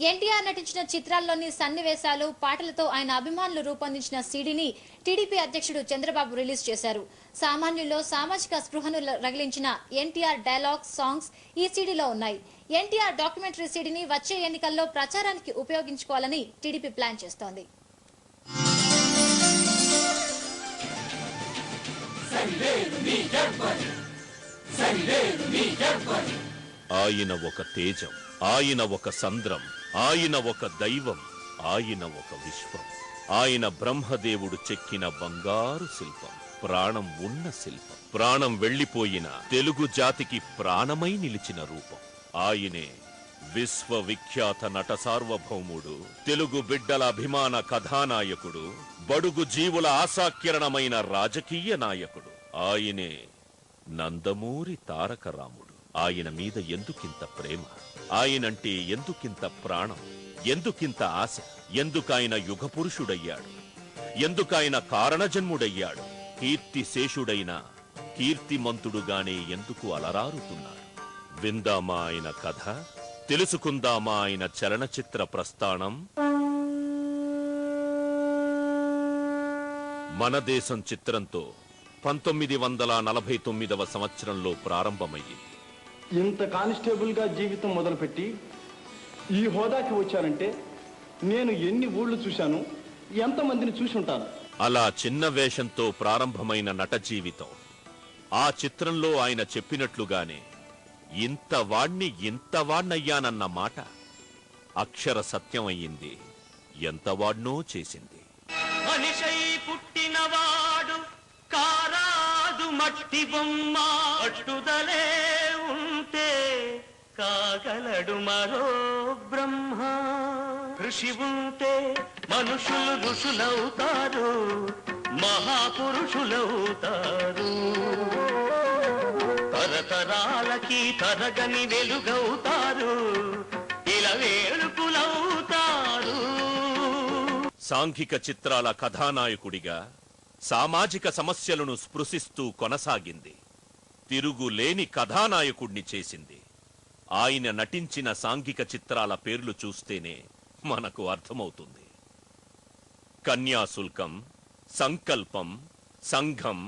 ఎన్టీఆర్ నటించిన చిత్రాల్లోని సన్నివేశాలు పాటలతో ఆయన అభిమానులు రూపొందించిన సీడీని టీడీపీ అధ్యక్షుడు చంద్రబాబు రిలీజ్ చేశారు. సామాన్యుల్లో సామాజిక స్పృహను రగిలించిన ఎన్టీఆర్ డైలాగ్ సాంగ్స్ ఈ సీడీలో ఉన్నాయి. ఎన్టీఆర్ డాక్యుమెంటరీ సీడీని వచ్చే ఎన్నికల్లో ప్రచారానికి ఉపయోగించుకోవాలని టీడీపీ ప్లాన్ చేస్తోంది. ఆయన ఒక తేజం, ఆయన ఒక సంద్రం, ఆయన ఒక దైవం, ఆయన ఒక విశ్వం. ఆయన బ్రహ్మదేవుడు చెక్కిన బంగారు శిల్పం, ప్రాణం ఉన్న శిల్పం. ప్రాణం వెళ్లిపోయిన తెలుగు జాతికి ప్రాణమై నిలిచిన రూపం. ఆయనే విశ్వవిఖ్యాత నట సార్వభౌముడు, తెలుగు బిడ్డల అభిమాన కథానాయకుడు, బడుగు జీవుల ఆశాకిరణమైన రాజకీయ నాయకుడు. ఆయనే నందమూరి తారక రాముడు. ఆయన మీద ఎందుకింత ప్రేమ, ఆయనంటే ఎందుకింత ప్రాణం, ఎందుకింత ఆశ, ఎందుకాయన యుగ పురుషుడయ్యాడు, ఎందుకాయన కారణజన్ముడయ్యాడు, కీర్తిశేషుడైన కీర్తిమంతుడుగానే ఎందుకు అలరారుతున్నాడు. విందామా ఆయన కథ, తెలుసుకుందామా ఆయన చలనచిత్ర ప్రస్థానం. మన దేశం చిత్రంతో 1949వ సంవత్సరంలో ప్రారంభమయ్యింది. ఇంత కానిస్టేబుల్ గా జీవితం మొదలుపెట్టి ఈ హోదాకి వచ్చారంటే నేను ఎన్ని ఊళ్ళు చూశాను, ఎంతమందిని చూసి ఉంటాను. అలా చిన్న వేషంతో ప్రారంభమైన నట జీవితం ఆ చిత్రంలో ఆయన చెప్పినట్లుగానే ఇంతవాణ్ణయ్యానన్న మాట అక్షర సత్యమయ్యింది. ఎంతవాడ్నో చేసింది. మనిషై పుట్టినవాడు కారాదు మట్టి బొమ్మ, పట్టుదలే ఉంటే కాగలడు మరో బ్రహ్మ. కృషి ఉంటే మనుషులు ఋషులవుతారు, మహాపురుషులవుతారు. తరతరాలకి తరగని వెలుగవుతారు, ఇలా వేడుకులవుతారు. సాంఘిక చిత్రాల కథానాయకుడిగా సామాజిక సమస్యలను స్పృశిస్తూ కొనసాగింది. తిరుగులేని కథానాయకుడిని చేసింది. ఆయన నటించిన సాంఘిక చిత్రాల పేర్లు చూస్తేనే మనకు అర్థమవుతుంది. కన్యాశుల్కం, సంకల్పం, సంఘం,